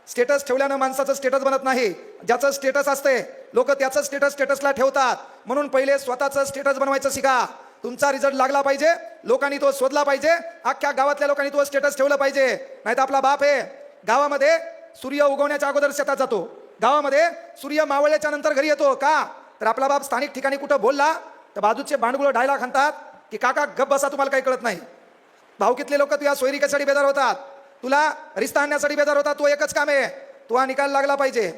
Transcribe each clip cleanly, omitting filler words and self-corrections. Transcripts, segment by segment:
Status ठेवल्यानं माणसाचं status बनत नाही. ज्याचं स्टेटस असते लोक त्याचं स्टेटसला ठेवतात. म्हणून पहिले स्वतःचं स्टेटस बनवायचं शिका. तुमचा रिझल्ट लागला पाहिजे, लोकांनी तो शोधला पाहिजे, अख्ख्या गावातल्या लोकांनी तो स्टेटस ठेवलं पाहिजे. नाही तर आपला बाप आहे गावामध्ये सूर्य उगवण्याच्या अगोदर शेतात जातो, गावामध्ये सूर्य मावळल्याच्या नंतर घरी येतो. का तर आपला बाप स्थानिक ठिकाणी कुठं बोलला तर बाजूचे भांडगुळ डायलॉग म्हणतात की काका गप बसा, तुम्हाला काही कळत नाही. भाऊकीतले लोक तुझ्या सोयरिकेसाठी बेजार होतात, तुला रिश्ता आणण्यासाठी बेजार होतात. तो एकच काम आहे, तुला निकाल लागला पाहिजे.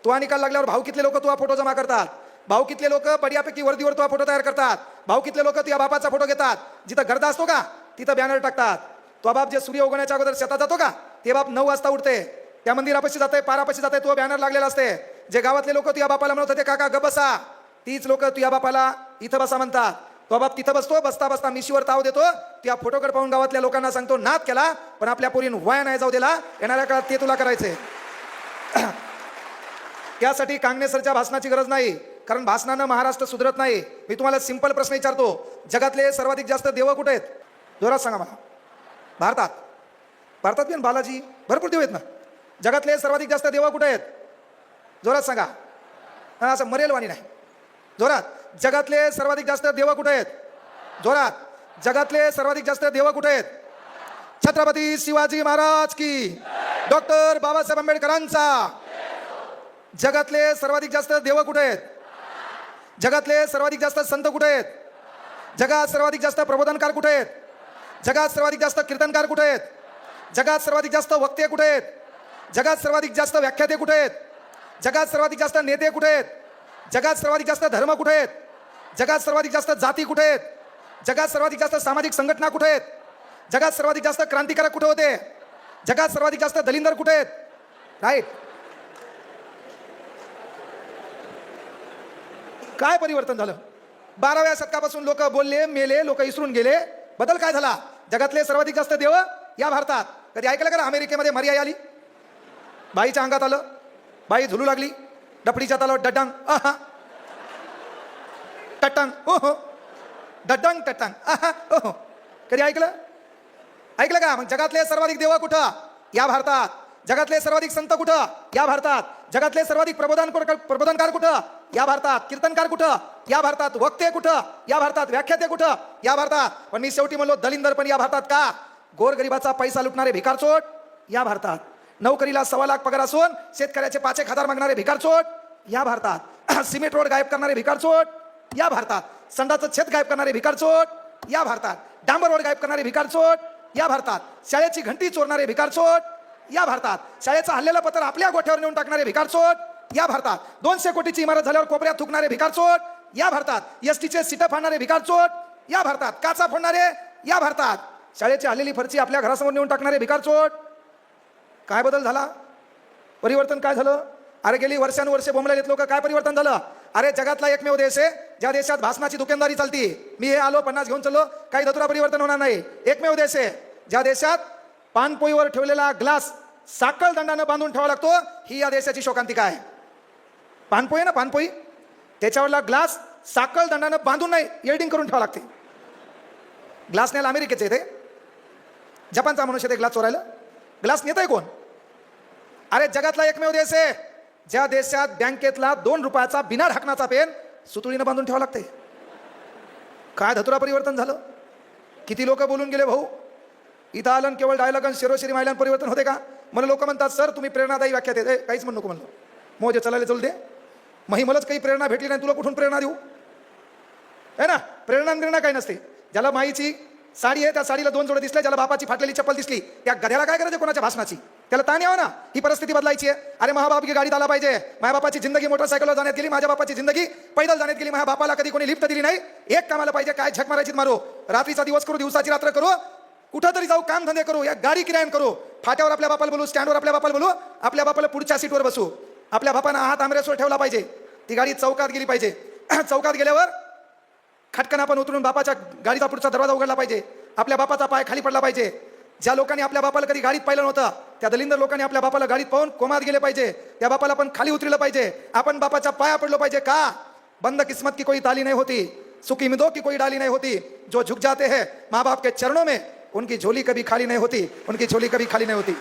तुला निकाल लागल्यावर भाऊकीतले लोक तुझा फोटो जमा करतात. भाऊकीतले लोक बड्यापैकी वर्दीवर तुझा फोटो तयार करतात. भाऊकीतले लोक तुझ्या बापाचा फोटो घेतात. जिथं गर्दा असतो का तिथं बॅनर टाकतात. तो बाप जे सूर्य उगवण्याच्या अगोदर शेतात जातो का ते बाप 9 वाजता उठते, त्या मंदिरापाशी जाते, पारापाशी जाते, तो बॅनर लागलेला असते. जे गावातले लोक तुझ्या बापाला म्हणत होते काका गप बसा, तीच लोक तुझ्या बापाला इथं बसा म्हणतात. तो बाप तिथं बसतो, बसता बसता मिशीवर ताव देतो. त्या फोटोकडे पाहून गावातल्या लोकांना सांगतो नाद केला पण आपल्या पोरीन वाया नाही जाऊ दिला, येणाऱ्या काळात ते तुला करायचंय. त्यासाठी कांगणेसरच्या भाषणाची गरज नाही, कारण भाषणानं महाराष्ट्र सुधरत नाही. मी तुम्हाला सिंपल प्रश्न विचारतो, जगातले सर्वाधिक जास्त देव कुठे आहेत? जोरात सांगा मला. भारतात. भारतात पण बालाजी भरपूर देव आहेत ना. जगातले सर्वाधिक जास्त देव कुठे आहेत? जोरात सांगा. असं मरेलवाणी नाही, जोरात. जगातले सर्वाधिक जास्त देव कुठे आहेत? जोरात. जगातले सर्वाधिक जास्त देव कुठे आहेत? छत्रपती शिवाजी महाराज की, डॉक्टर बाबासाहेब आंबेडकरांचा. जगातले सर्वाधिक जास्त देव कुठे आहेत? जगातले सर्वाधिक जास्त संत कुठे आहेत? जगात सर्वाधिक जास्त प्रबोधनकार कुठे आहेत? जगात सर्वाधिक जास्त कीर्तनकार कुठे आहेत? जगात सर्वाधिक जास्त वक्ते कुठे आहेत? जगात सर्वाधिक जास्त व्याख्याते कुठे आहेत? जगात सर्वाधिक जास्त नेते कुठे आहेत? जगात सर्वाधिक जास्त धर्म कुठे आहेत? जगात सर्वाधिक जास्त जाती कुठे आहेत? जगात सर्वाधिक जास्त सामाजिक संघटना कुठे आहेत? जगात सर्वाधिक जास्त क्रांतिकारक कुठे होते? जगात सर्वाधिक जास्त दलिंदर कुठे आहेत? राईट. काय परिवर्तन झालं? 12व्या शतकापासून लोक बोलले, मेले, लोक इसरून गेले. बदल काय झाला? जगातले सर्वाधिक जास्त देव या भारतात. कधी ऐकलं का अमेरिकेमध्ये मर्याई आली, बाईच्या अंगात आलं, बाई झुलू लागली, डपडीच्या तालावर डड्डांग आहा टट्टांग ओहो, डड्डांग टट्टांग आहा ओहो. कधी ऐकलं? ऐकलं का? मग जगातले सर्वाधिक देव कुठं? या भारतात. जगातले सर्वाधिक संत कुठं? या भारतात. जगातले सर्वाधिक प्रबोधनकार कुठं? या भारतात. कीर्तनकार कुठं? या भारतात. वक्ते कुठं? या भारतात. व्याख्याते कुठं? या भारतात. पण मी शेवटी म्हणलो दलिंदर पण या भारतात. का? गोरगरिबाचा पैसा लुटणारे भिकारचोट या भारतात. नोकरीला 1.25 लाख पगार असून शेतकऱ्याचे 5,000 मागणारे भिकारचोट या भारतात. सिमेंट रोड गायब करणारे भिकारचोट या भारतात. संडाचं छत गायब करणारे भिकारचोट या भारतात. डांबर रोड गायब करणारे भिकारचोट या भारतात. शाळेची घंटी चोरणारे भिकारचोट या भारतात. शाळेचं हल्लेलं पत्र आपल्या गोठ्यावर नेऊन टाकणारे भिकारचोट या भारतात. 200 कोटीची इमारत झाल्यावर कोपऱ्यात थुकणारे भिकारचोट या भारतात. एसटीचे सीटं फाडणारे भिकारचोट या भारतात. काचा फोडणारे या भारतात. शाळेची हल्लेली फरची आपल्या घरासमोर नेऊन टाकणारे भिकारचोट. काय बदल झाला? परिवर्तन काय झालं? अरे गेली वर्षानुवर्षे बोंबलेले लोक, काय परिवर्तन झालं? अरे जगातला एकमेव देश आहे ज्या देशात भाषणाची दुकानदारी चालती. मी हे आलो 50 घेऊन चाललो, काही धतुरा परिवर्तन होणार नाही. एकमेव देश आहे ज्या देशात पानपोईवर ठेवलेला ग्लास साखळ दंडानं बांधून ठेवावा लागतो. ही या देशाची शोकांतिका आहे. पानपोई ना, पानपोई, त्याच्यावरला ग्लास साखळ दंडानं बांधून नाही, एल्डिंग करून ठेवावं लागते. ग्लास न्यायला अमेरिकेचे येते, जपानचा मनुष्य ते ग्लास चोरायला. ग्लास नेत आहे कोण? अरे जगातला एकमेव देश आहे ज्या देशात बँकेतला 2 रुपयाचा बिना ढाकणाचा पेन सुतुळीनं बांधून ठेवावं लागते. काय धतुरा परिवर्तन झालं? किती लोक बोलून गेले भाऊ. इथं आलं केवळ डायलॉग आणि शिरोशिरी मायलान परिवर्तन होते का? मला लोक म्हणतात सर तुम्ही प्रेरणादायी व्याख्या देते. काहीच म्हणू नको म्हणलं, मोजे चलायला चल दे. मही मलाच काही प्रेरणा भेटली नाही, तुला कुठून प्रेरणा देऊ? है ना? प्रेरणा काही नसते. ज्याला माईची साडी आहे त्या साडीला 2 जोडे दिसले, ज्याला बापाची फाटलेली चप्पल दिसली, त्या गध्याला काय करायचं कोणाच्या भाषणाची? त्याला ताण यावं ना. ही परिस्थिती बदलायची आहे. अरे महाबाप की गाडीत आला पाहिजे. माझ्या बापाची जिंदगी मोटरसायकलवर जाण्यात गेली, माझ्या बापाची जिंदगी पैदल जाण्यात गेली. माझ्या बापाला कधी कोणी लिफ्ट दिली नाही. एक कामाला पाहिजे, काय झक मारायची मारो, रात्रीचा दिवस करू, दिवसाची रात्र करू, कुठं तरी जाऊ, काम धंदे करू, या गाडी किरायन करू, फाट्यावर आपल्या बापाला बोलू, स्टँडवर आपल्या बापाला बोलू, आपल्या बापाला पुढच्या सीटवर बसू. आपल्या बापानं हात आमरेसवर ठेवला पाहिजे. ती गाडी चौकात गेली पाहिजे. चौकात गेल्यावर खटकन आपण उतरून बापाच्या गाडीचा पुढचा दरवाजा उघडला पाहिजे. आपल्या बापाचा पाय खाली पडला पाहिजे. ज्या लोकांनी आपल्या बापाला कधी गाडीत पाहिलं नव्हतं त्या दलिंदर लोकांनी आपल्या बापाला गाडीत पाहून कोमात गेले पाहिजे. त्या बापाला पण खाली उतरलं पाहिजे. आपण बापाच्या पाया पडलो पाहिजे. का? बंद किस्मत की कोई ताली नहीं होती, सुखी मिदों की कोई डाली नहीं होती. जो झुक जाते हैं माँ बाप के चरणों में उनकी झोली कभी खाली नहीं होती, उनकी झोली कभी खाली नहीं होती.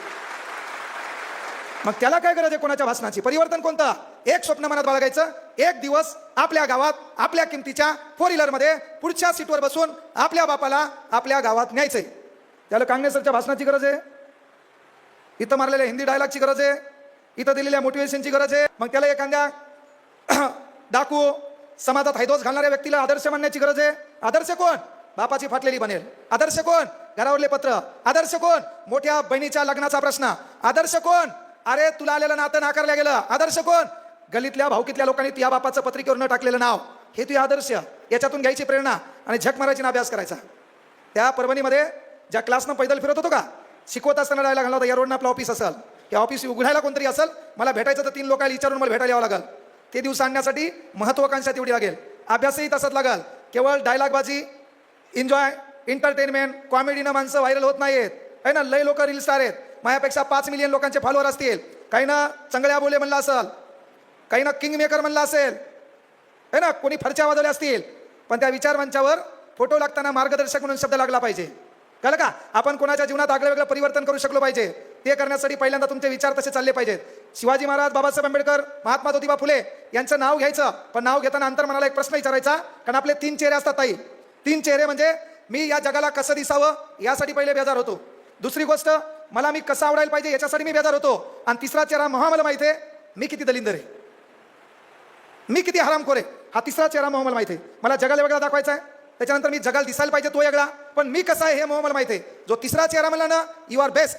मग त्याला काय गरज आहे कोणाच्या भाषणाची? परिवर्तन कोणतं? एक स्वप्न मनात बाळगायचं, एक दिवस आपल्या गावात आपल्या किमतीच्या 4 व्हीलर मध्ये पुढच्या सीटवर बसून आपल्या बापाला आपल्या गावात न्यायचंय. त्याला कांगणे सरच्या भाषणाची गरज आहे, इथं मारलेल्या हिंदी डायलॉगची गरज आहे, इथं दिलेल्या मोटिवेशनची गरज आहे. मग त्याला एखाद्या डाकू समाजात हैदोस घालणाऱ्या व्यक्तीला आदर्श मानण्याची गरज आहे. आदर्श कोण? बापाची फाटलेली बनेल. आदर्श कोण? घरावरले पत्र. आदर्श कोण? मोठ्या बहिणीच्या लग्नाचा प्रश्न. आदर्श कोण? अरे तुला आलेलं नातं नाकारलं गेलं. आदर्श कोण? गलीतल्या भावकीतल्या लोकांनी तुझ्या बापाचं पत्रिकेवर न टाकलेलं नाव. हे तुझे आदर्श. याच्यातून घ्यायची प्रेरणा आणि झक मारायची ना अभ्यास करायचा. त्या परभणीमध्ये ज्या क्लासनं पैदल फिरत होतो का, शिकवत असताना डायला घालला होता, या रोडनं आपलं ऑफिस असेल, या ऑफिस उघडायला कोणतरी असेल, मला भेटायचं तर 3 लोकांना विचारून मला भेटायला यावं लागेल. ते दिवस आणण्यासाठी महत्वाकांक्षा तेवढी लागेल, अभ्यासही तसंच लागेल. केवळ डायलॉगबाजी, एन्जॉय, एंटरटेनमेंट, कॉमेडीनं माणसं व्हायरल होत नाहीत आहे ना. लय लोक रील स्टार आहेत. माझ्यापेक्षा 5 मिलियन लोकांचे फॉलोअर असतील. काही ना चंगळ्या बोले म्हणलं असेल, काही ना किंग मेकर म्हणलं असेल आहे ना, कोणी फरच्या वाजवल्या असतील, पण त्या विचारमंचावर फोटो लागताना मार्गदर्शक म्हणून शब्द लागला पाहिजे. कळलं का? आपण कोणाच्या जीवनात आगळं वेगळं परिवर्तन करू शकलो पाहिजे. ते करण्यासाठी पहिल्यांदा तुमचे विचार तसे चालले पाहिजेत. शिवाजी महाराज, बाबासाहेब आंबेडकर, महात्मा ज्योतिबा फुले यांचं नाव घ्यायचं, पण नाव घेताना अंतर्मनाला एक प्रश्न विचारायचा. कारण आपले 3 चेहरे असतात ताई. 3 चेहरे म्हणजे मी या जगाला कसं दिसावं यासाठी पहिले बेजार होतो. दुसरी गोष्ट, मला मी कसं आवडायला पाहिजे याच्यासाठी मी बेजार होतो. आणि तिसरा चेहरा मला माहिती आहे मी किती दलिंदर आहे, मी किती हरामखोर आहे. हा तिसरा चेहरा मला माहिती आहे. मला जगाला वेगळा दाखवायचा आहे, त्याच्यानंतर मी जगाला दिसायला पाहिजे तो वेगळा, पण मी कसा आहे हे मला माहिती आहे. जो तिसरा चेहरा म्हणला ना, यू आर बेस्ट.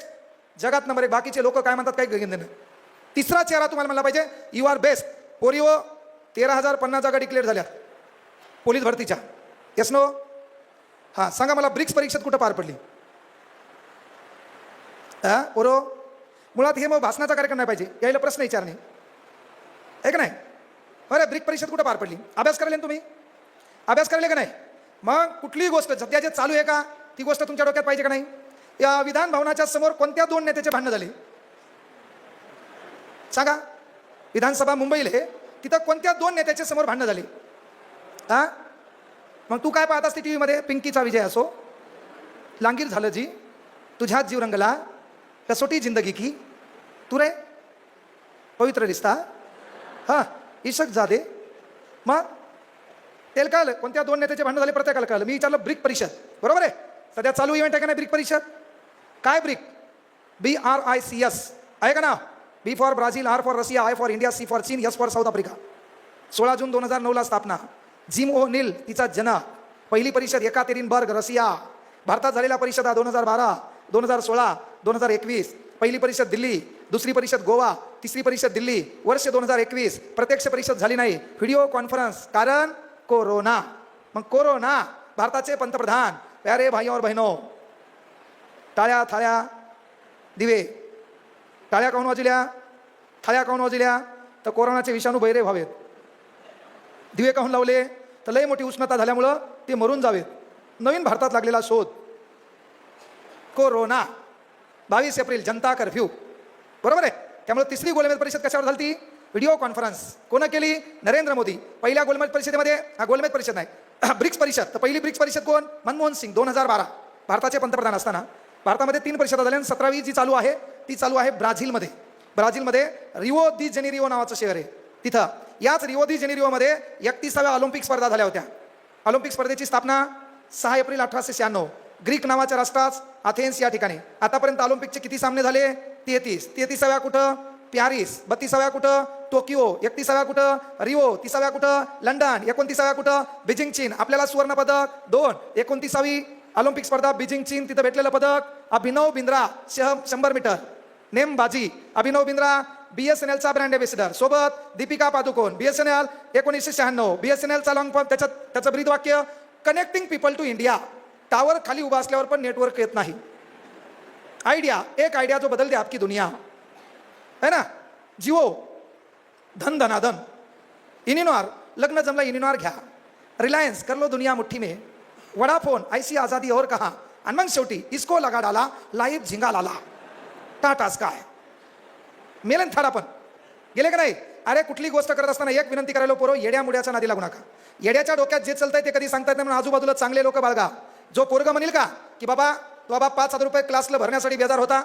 जगात नंबर 1. बाकीचे लोक काय म्हणतात काही घेणं नाही. तिसरा चेहरा तुम्हाला म्हणला पाहिजे, यू आर बेस्ट. पोरिओ 13,050 जागा डिक्लेअर झाल्या पोलीस भरतीच्या. Yes no? हां, सांगा मला ब्रिक्स परीक्षेत कुठं पार पडली? हां पोरो, मुळात हे मग भाषणाचा कार्यक्रम नाही पाहिजे, यायला प्रश्न विचारणे आहे का नाही. अरे ब्रिक परीक्षेत कुठं पार पडली? अभ्यास करायला तुम्ही? अभ्यास करायला का नाही? मग कुठलीही गोष्ट सध्या जे चालू आहे का ती गोष्ट तुमच्या डोक्यात पाहिजे का नाही? या विधान भवनाच्या समोर कोणत्या 2 नेत्याचे भांडणं झाले सांगा? विधानसभा मुंबईला आहे, तिथं कोणत्या 2 नेत्याच्या समोर भांडणं झाली? हा, मग तू काय पाहत असते टीव्ही मध्ये? पिंकीचा विजय असो, लांगीर झालं जी, तुझ्यात जीव रंगला, कसोटी जिंदगी की, तू रे पवित्र रिश्ता, हा इशक जादे. मग तेल कळलं कोणत्या 2 नेत्याचे भांडण झाले प्रत्येकाला कळलं. मी विचारलं ब्रिक परिषद, बरोबर आहे, सध्या चालू इव्हेंट आहे का नाही ब्रिक परिषद? काय ब्रिक? BRICS आहे का ना? B for Brazil, R for Russia, I for India, C for चीन, S फॉर साऊथ आफ्रिका. 16 जून 2009 स्थापना. जिम ओ नील तिचा जन्म. पहिली परिषद एकातेरिनबर्ग रशिया. भारतात झालेल्या परिषदा 2012, 2016, 2021. पहिली परिषद दिल्ली, दुसरी परिषद गोवा, तिसरी परिषद दिल्ली, वर्ष 2021. प्रत्यक्ष परिषद झाली नाही, व्हिडिओ कॉन्फरन्स, कारण कोरोना. मग कोरोना, भारताचे पंतप्रधान, प्यारे भाई और बहनों, टाळ्या थाळ्या दिवे, टाळ्या काऊन वाजल्या, थाळ्या काऊन वाजल्या? तर कोरोनाचे विषाणू बहिरे व्हावेत. दिवे काऊन लावले? तर लय मोठी उष्णता झाल्यामुळं ते मरून जावेत. नवीन भारतात लागलेला शोध कोरोना. 22 एप्रिल जनता कर्फ्यू, बरोबर आहे. त्यामुळे तिसरी गोलमेज परिषद कशावर झाली? Video conference. कोण केली? नरेंद्र मोदी. पहिल्या गोलमेज परिषदेमध्ये, गोलमेज परिषद नाही, ब्रिक्स परिषद. तर पहिली ब्रिक्स परिषद कोण? मनमोहन सिंग 2012 भारताचे पंतप्रधान असताना. भारतामध्ये 3 परिषदा झाल्या. 17वी जी चालू आहे ती चालू आहे ब्राझीलमध्ये. ब्राझीलमध्ये रिओ दी जेनेरिओ नावाचं शहर आहे. तिथं याच रिओ दी जेनेरिओमध्ये 31व्या ऑलिम्पिक स्पर्धा झाल्या होत्या. ऑलिम्पिक स्पर्धेची स्थापना 6 एप्रिल 1896 ग्रीक नावाच्या राष्ट्रात अथेन्स या ठिकाणी. आतापर्यंत ऑलिम्पिकचे किती सामने झाले? 33. 33व्या कुठं? पॅरिस. 32व्या कुठं? टोकियो. 31व्या कुठं? रिओ. 30व्या कुठं? लंडन. 29व्या कुठं? बीजिंग चीन. आपल्याला सुवर्ण पदक 2. 29वी ऑलिम्पिक स्पर्धा बीजिंग चीन, तिथं भेटलेलं पदक अभिनव बिंद्रा 100 मीटर नेमबाजी. अभिनव बिंद्रा BSNLचा ब्रँड एम्बेसिडर. सोबत दीपिका पादुकोण. BSNL 1996. BSNLचा लॉंग फॉर्म, त्याचं ब्रीद वाक्य connecting people to India. Tower खाली उभा असल्यावर पण नेटवर्क येत नाही. आयडिया, एक आयडिया जो बदल दे आपकी दुनिया है ना. जिओ धन धनाधन. इनिनॉर लग्न जमला, इनिनॉर घ्या. रिलायन्स कर लो दुनिया मुठ्ठी में. वडाफोन ऐसी आजादी और कहा. आणि मग शेवटी इसको लगा डाला, लाईव्ह झिंगा लाला. टाटा स्काय. मेलन थाडा पण गेले का नाही? अरे कुठली गोष्ट करत असताना एक विनंती करायला पोरो, येड्या मुड्याच्या नादी लागू नका. येड्याच्या डोक्यात जे चालतंय ते कधी सांगता येत नाही, म्हणून आजूबाजूला चांगले लोक बाळगा. जो पोरगा म्हणेल का की बाबा तो बाबा 5,000 रुपये क्लासला भरण्यासाठी बेजार होता,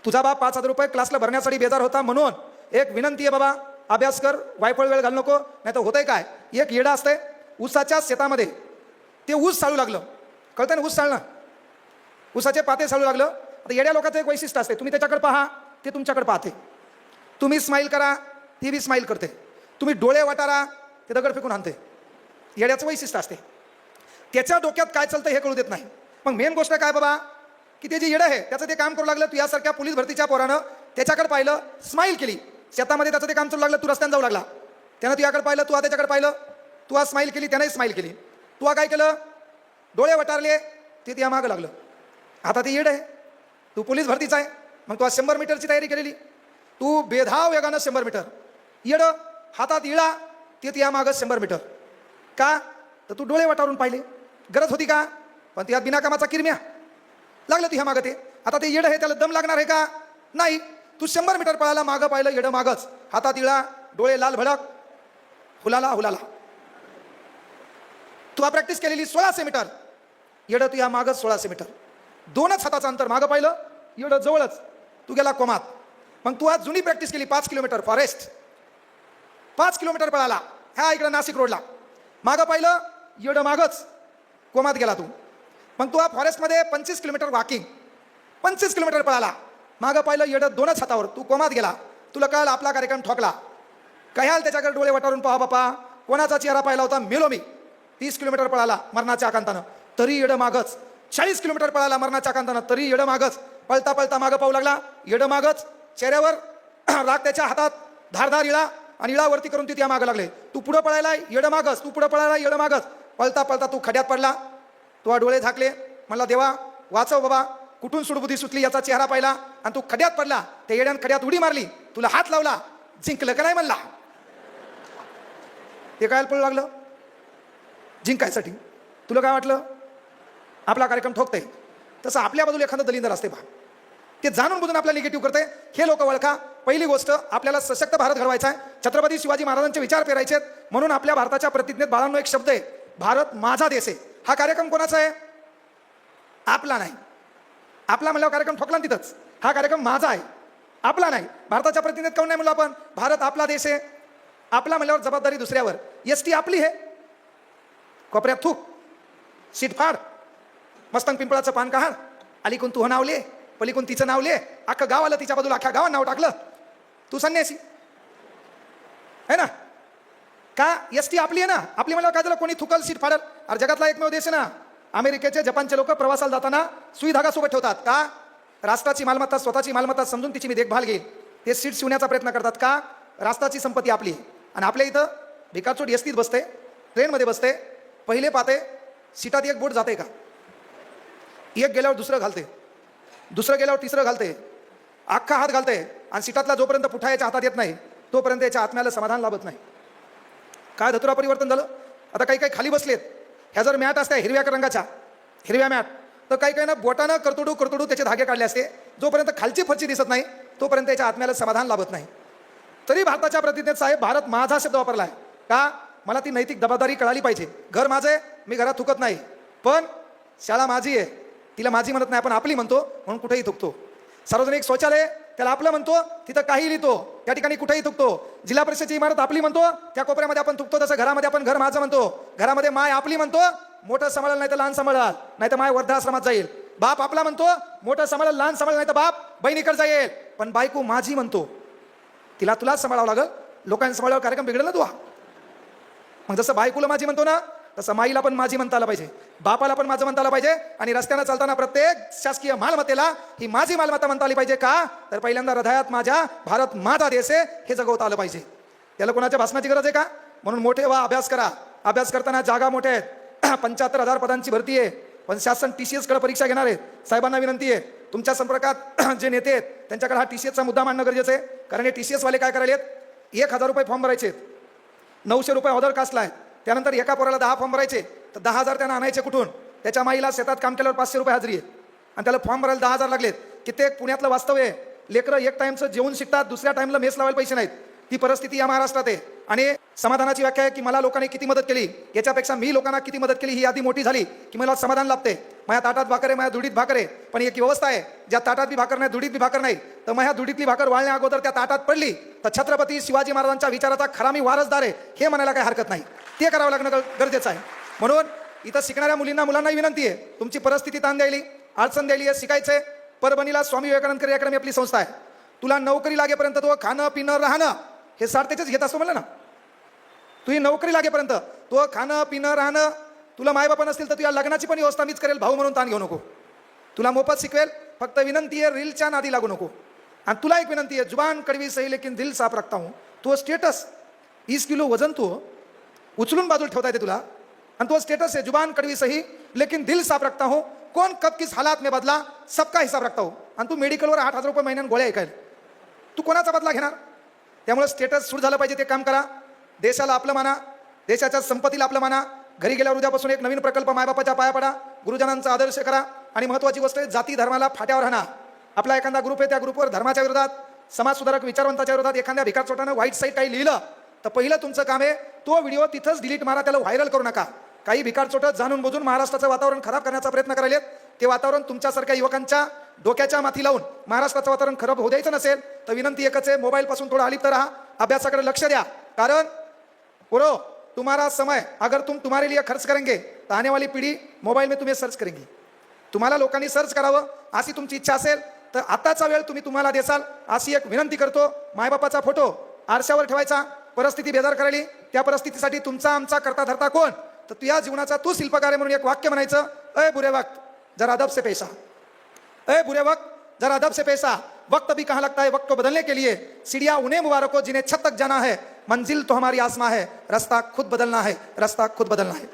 तुझा बाप 5,000 रुपये क्लासला भरण्यासाठी बेजार होता, म्हणून एक विनंती आहे बाबा, अभ्यास कर, वायफळ वेळ घालू नको. नाही तर होतंय काय, एक येडा असतंय ऊसाच्या शेतामध्ये, ते ऊस चालू लागलं, कळतं ना ऊस चालणं, ऊसाचे पाते चालू लागलं. आता येड्या लोकांचं एक वैशिष्ट्य असते, तुम्ही त्याच्याकडे पहा, ते तुमच्याकडे पाहते. तुम्ही स्माईल करा, ती बी स्माईल करते. तुम्ही डोळे वाटारा, ते दगड फेकून आणते. येड्याचं वैशिष्ट्य असते, त्याच्या डोक्यात काय चालतं हे कळू देत नाही. मग मेन गोष्ट काय बाबा, की ते जे येडं आहे त्याचं ते काम करू लागलं. तू यासारख्या पोलीस भरतीच्या पोरानं त्याच्याकडे पाहिलं, स्माईल केली. शेतामध्ये त्याचं ते काम चालू लागलं, तू रस्त्याने जाऊ लागला. त्यानं तुझ्याकडे पाहिलं, तू त्याच्याकडे पाहिलं, तू आज स्माईल केली, त्याने स्माईल केली. तू काय केलं, डोळे वटारले, ते त्या मागं लागलं. आता ते येडं आहे, तू पोलीस भरतीचा आहे, मग तू आज 100 मीटरची तयारी केलेली, तू बेधाव वेगानं 100 मीटर, येडं हातात इळा, ते त्या मागं 100 मीटर. का तर तू डोळे वटारून पाहिले, गरज होती का, पण त्यात बिनाकामाचा किरम्या लागलं तुझ्या मागं. ते आता ते येडं आहे, त्याला दम लागणार आहे का, नाही. तू 100 मीटर पळाला, मागं पाहिलं, येडं मागच, हातात इळा, डोळे लाल भडक, हुलाला हुलाला. तू प्रॅक्टिस केलेली 1600 मीटर, येडं तुझ्या मागच 1600 मीटर, 2च हाताचं अंतर, मागं पाहिलं, येडं जवळच, तू गेला कोमात. मग तू आज जुनी प्रॅक्टिस केली 5 किलोमीटर फॉरेस्ट, 5 किलोमीटर पळाला ह्या इकडं नाशिक रोडला, मागं पाहिलं, येडं मागच, कोमात गेला तू. मग तू फॉरेस्टमध्ये 25 किलोमीटर वॉकिंग, 25 किलोमीटर पळाला, मागं पाहिलं, येडं 2च हातावर, तू कोमात गेला. तुला कळलं आपला कार्यक्रम ठोकला. कयाल त्याच्याकडे डोळे वटारून पहा बापा, कोणाचा चेहरा पाहिला होता, मेलो मी. 30 किलोमीटर पळाला मरणाच्या आकांतानं, तरी येडं मागच. 40 किलोमीटर पळाला मरणाच्या आकांतानं, तरी येडं मागच. पळता पळता मागं पाहू लागला, येडं मागच. चेहऱ्यावर राग, त्याच्या हातात धारधार इळा, आणि इळावरती करून ती त्या मागं लागले. तू पुढं पळायला, येडं मागच, तू पुढं पळायला, येडं मागच. पळता पळता तू खड्यात पडला, तो डोळे झाकले, म्हणला देवा वाचव बाबा, कुठून सुडबुद्धी सुटली याचा चेहरा पाहिला, आणि तू खड्यात पडला. त्या येड्यान खड्यात उडी मारली, तुला हात लावला, जिंकलं का नाही म्हणला. ते काय पळू लागलं जिंकायसाठी. तुला काय वाटलं आपला कार्यक्रम ठोकतंय, तसं आपल्या बाजूला एखादं दलिंदर असते पहा, ते जाणून बुजून आपल्याला निगेटिव्ह करते. हे लोक ओळखा. पहिली गोष्ट, आपल्याला सशक्त भारत घडवायचा आहे, छत्रपती शिवाजी महाराजांचे विचार पेरायचे आहेत. म्हणून आपल्या भारताच्या प्रतिज्ञेत बाळांनो एक शब्द आहे, भारत माझा देश आहे. हा कार्यक्रम कोणाचा आहे, आपला नाही. आपला म्हणल्यावर कार्यक्रम ठोकला तिथंच. हा कार्यक्रम माझा आहे, आपला नाही. भारताच्या प्रतिज्ञेत काऊन नाही म्हणलो आपण, भारत आपला देश आहे. आपला म्हणल्यावर जबाबदारी दुसऱ्यावर. एसटी आपली आहे, कोपऱ्यात थूक, सीट फाड, मस्तंग पिंपळाचं पान काढ, अलीकून तू नावले, पलीकून तिचं नाव ले, अख्खं गाव आलं तिच्या बाजूला, अख्ख्या गावात नाव टाकलं, तू संन्यासी है ना. का एसटी आपली आहे ना, आपली म्हणल्यावर काय झालं, कोणी थुकल सीट फाडल. अरे जगातला एकमेव देश आहे ना. अमेरिकेचे जपानचे लोक प्रवासाला जाताना सुई धागा सोबत ठेवतात. का, राष्ट्राची मालमत्ता स्वतःची मालमत्ता समजून तिची मी देखभाल घेईल. ते सीट शिवण्याचा प्रयत्न करतात. का, राष्ट्राची संपत्ती आपली. आणि आपल्या इथं भिकारचोट एसटीत बसते, ट्रेनमध्ये बसते, पहिले पाहते सीटात एक बोट जाते का, एक गेल्यावर दुसरं घालते, दुसरं गेल्यावर तिसरं घालते, अख्खा हात घालते, आणि सीटातला जोपर्यंत पुठा याच्या हातात येत नाही तोपर्यंत याच्या आत्म्याला समाधान लाभत नाही. काय धतुरा परिवर्तन झालं. आता काही काही खाली बसलेत, ह्या जर मॅट असत्या हिरव्या रंगाच्या, हिरव्या मॅट, तर काही काही ना बोटानं करतुडू करतुडू त्याचे धागे काढले असते. जोपर्यंत खालची फरची दिसत नाही तोपर्यंत त्याच्या आत्म्याला समाधान लाभत नाही. तरी भारताच्या प्रतिज्ञेत साहेब भारत माझा शब्द वापरला आहे. का, मला ती नैतिक जबाबदारी कळाली पाहिजे. घर माझं आहे, मी घरात थुकत नाही, पण शाळा माझी आहे, तिला माझी म्हणत नाही, आपण आपली म्हणतो, म्हणून कुठेही थुकतो. सार्वजनिक शौचालय त्याला आपलं म्हणतो, तिथं काही लिहितो, त्या ठिकाणी कुठेही थुकतो. जिल्हा परिषदेची इमारत आपली म्हणतो, त्या कोपऱ्यामध्ये आपण थुकतो. तसं घरामध्ये आपण घर माझं म्हणतो, घरामध्ये माय आपली म्हणतो, मोठं सांभाळलं नाही तर लहान सांभाळाल, नाही तर माय वृद्धाश्रमात जाईल. बाप आपला म्हणतो, मोठं सांभाळलं लहान सांभाळलं नाही तर बाप बहिणीकडे जाईल. पण बायको माझी म्हणतो, तिला तुलाच सांभाळावं लागल. लोकांनी सांभाळल्यावर कार्यक्रम बिघडेल ना तुला. मग जसं बायकोला माझी म्हणतो ना, तसं माईला पण माझी म्हणता आलं पाहिजे, बापाला पण माझं म्हणता आलं पाहिजे. आणि रस्त्यानं चालताना प्रत्येक शासकीय मालमत्तेला ही माझी मालमत्ता म्हणता आली पाहिजे. का, तर पहिल्यांदा हृदयात माझ्या भारत माझा देश आहे हे जगवता आलं पाहिजे. त्याला कोणाच्या भाषणाची गरज आहे का. म्हणून मोठे व्हा, अभ्यास करा. अभ्यास करताना जागा मोठ्या आहेत, 75,000 पदांची भरती आहे, पण शासन TCS कडे परीक्षा घेणार आहे. साहेबांना विनंती आहे, तुमच्या संपर्कात जे नेते आहेत त्यांच्याकडे हा TCS चा मुद्दा मांडणं गरजेचं आहे. कारण हे TCS वाले काय करायलेत, 1,000 रुपये फॉर्म भरायचे आहेत, 900 रुपये ऑर्डर कास्टला आहे. त्यानंतर एका पोराला 10 फॉर्म भरायचे, तर 10,000 त्यांना आणायचे कुठून. त्याच्या माईला शेतात काम केल्यावर 500 रुपये हजेरी आहे, आणि त्याला फॉर्म भरायला 10,000 लागलेत. कित्येक पुण्यातलं वास्तव आहे. लेकरं एक टाइमचं जेवून शिकतात, दुसऱ्या टाइमला मेस लावायला पैसे नाहीत. ती परिस्थिती या महाराष्ट्रात आहे. आणि समाधानाची व्याख्या आहे की मला लोकांनी किती मदत केली, याच्यापेक्षा मी लोकांना किती मदत केली ही यादी मोठी झाली की मला समाधान लाभते. माझ्या ताटात भाकर आहे, माझ्या दुडीत भाकर आहे, पण एक व्यवस्था आहे, ज्या ताटात बी भाकर नाही, दुडीत बी भाकर नाही, तर माझ्या दुडीतली भाकर वाळण्या अगोदर त्या ताटात पडली तर छत्रपती शिवाजी महाराजांच्या विचाराचा खरा मी वारसदार आहे हे म्हणायला काही हरकत नाही. ते करावं लागणं गरजेचं आहे. म्हणून इथं शिकणाऱ्या मुलांनाही विनंती आहे, तुमची परिस्थिती ताण द्यायली, अडचण द्यायली आहे, शिकायचंय. परभणीला स्वामी विवेकानंद करिअर अकॅडमी आपली संस्था आहे. तुला नोकरी लागेपर्यंत तो खाणं पिणं राहणं हे सार्थकच घेत असतो म्हणलं ना. तुझी नोकरी लागेपर्यंत तो खाणं पिणं राहणं, तुला मायबापा नसतील तर तुझ्या लग्नाची पण व्यवस्था मीच करेल भाऊ म्हणून ताण घेऊ नको. तुला मोफत शिकवेल, फक्त विनंती आहे रीलच्या नादी लागू नको. आणि तुला एक विनंती आहे, जुबान कड़वी सही लेकिन दिल साफ रखता हूँ. तो स्टेटस 20 किलो वजन तो उचलून बाजूला ठेवता येते तुला, आणि तो स्टेटस आहे जुबान कड़वी सही लेकिन दिल साफ रखता हूँ. कौन कब किस हालात में बदला सबका हिसाब रखता हूँ. आणि तू मेडिकलवर 8,000 रुपये महिन्यात गोळ्या ऐकायला, तू कोणाचा बदला घेणार. त्यामुळे स्टेटस सूट झालं पाहिजे, ते काम करा. देशाला आपलं माना, देशाच्या संपत्तीला आपलं माना. घरी गेल्यावर उद्यापासून एक नवीन प्रकल्प मायबापाच्या पाया पडा, गुरुजनांचा आदर्श करा. आणि महत्त्वाची गोष्ट आहे, जाती धर्माला फाट्यावर राहणार. आपला एखादा ग्रुप आहे, त्या ग्रुपवर धर्माच्या विरोधात, समाजसुधारक विचारवंताच्या विरोधात एखाद्या भिकारचोटानं वाईट साईट काही लिहिलं तर पहिलं तुमचं काम आहे तो व्हिडिओ तिथंच डिलीट मारा, त्याला व्हायरल करू नका. काही भिकारचोटं जाणून बुजून महाराष्ट्राचं वातावरण खराब करण्याचा प्रयत्न करायले, ते वातावरण तुमच्यासारख्या युवकांच्या डोक्याच्या माथी लावून महाराष्ट्राचं वातावरण खराब होऊ द्यायचं नसेल तर विनंती एकच आहे, मोबाईलपासून थोडं अलिप्त राहा, अभ्यासाकडे लक्ष द्या. कारण पुरो तुम्हारा समय अगर तुम तुम्हारे लिए खर्च करेंगे तो आने वाली पीढ़ी मोबाईल में तुम्हें सर्च करेंगी. तुम्हाला लोकांनी सर्च करावं अशी तुमची इच्छा असेल तर आताचा वेळ तुम्हाला देसाल अशी एक विनंती करतो. मायबापाचा फोटो आरशावर ठेवायचा, परिस्थिती बेजार करायली, त्या परिस्थितीसाठी तुमचा आमचा करता धरता कोण, तर तुझ्या जीवनाचा तू शिल्पकार आहे म्हणून एक वाक्य म्हणायचं, अय बुरे वक्त जरा अदब से पैसा, अय बुरे वक्त जरा अदब से पैसा, वक्त भी कहाँ लगता है वक्त को बदलने के लिए, सीढ़ियाँ उन्हें मुबारक हो जिन्हें छत तक जाना है, मंजिल तो हमारी आसमां है, रस्ता खुद बदलना है, रस्ता खुद बदलना है.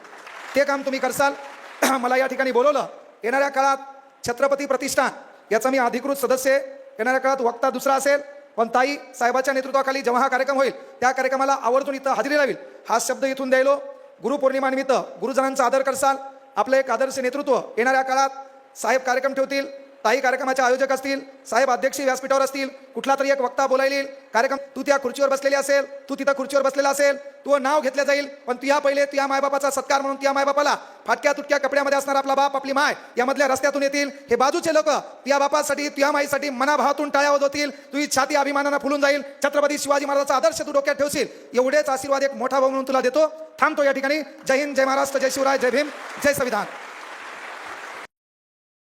ते काम तुम्ही करसाल. मला या ठिकाणी बोलवलं. येणाऱ्या काळात छत्रपती प्रतिष्ठान याचा मी अधिकृत सदस्य आहे. येणाऱ्या काळात वक्ता दुसरा असेल, पण ताई साहेबाच्या नेतृत्वाखाली जेव्हा हा कार्यक्रम होईल त्या कार्यक्रमाला आवर्जून इथं हजेरी लावेल हा शब्द इथून द्यायलो. गुरुपौर्णिमानिमित्त गुरुजनांचा आदर करसाल. आपलं एक आदर्श नेतृत्व येणाऱ्या काळात साहेब कार्यक्रम ठेवतील, ताई कार्यक्रमाचे आयोजक असतील, साहेब अध्यक्षीय व्यासपीठावर असतील, कुठला तरी एक वक्ता बोलायला येईल. कार्यक्रम तू त्या खुर्चीवर बसलेली असेल, तू तिथं खुर्चीवर बसलेला असेल, तू नाव घेतलं जाईल, पण तुया पहिले तुया मायबापाचा सत्कार म्हणून तुया मायबापाला फाटक्या तुटक्या कपड्यामध्ये असणार आपला बाप आपली माय यामधल्या रस्त्यातून येतील. हे बाजूचे लोक तुया बापासाठी तुया माईसाठी मनाभावातून टाळ्या वाजवतील. तुझी छाती अभिमानानं फुलून जाईल. छत्रपती शिवाजी महाराजांचा आदर्श तू डोक्यात ठेवशील. एवढेच आशीर्वाद एक मोठा भाऊ म्हणून तुला देतो. थांबतो या ठिकाणी. जय हिंद, जय महाराष्ट्र, जय शिवराय, जय भीम, जय संविधान.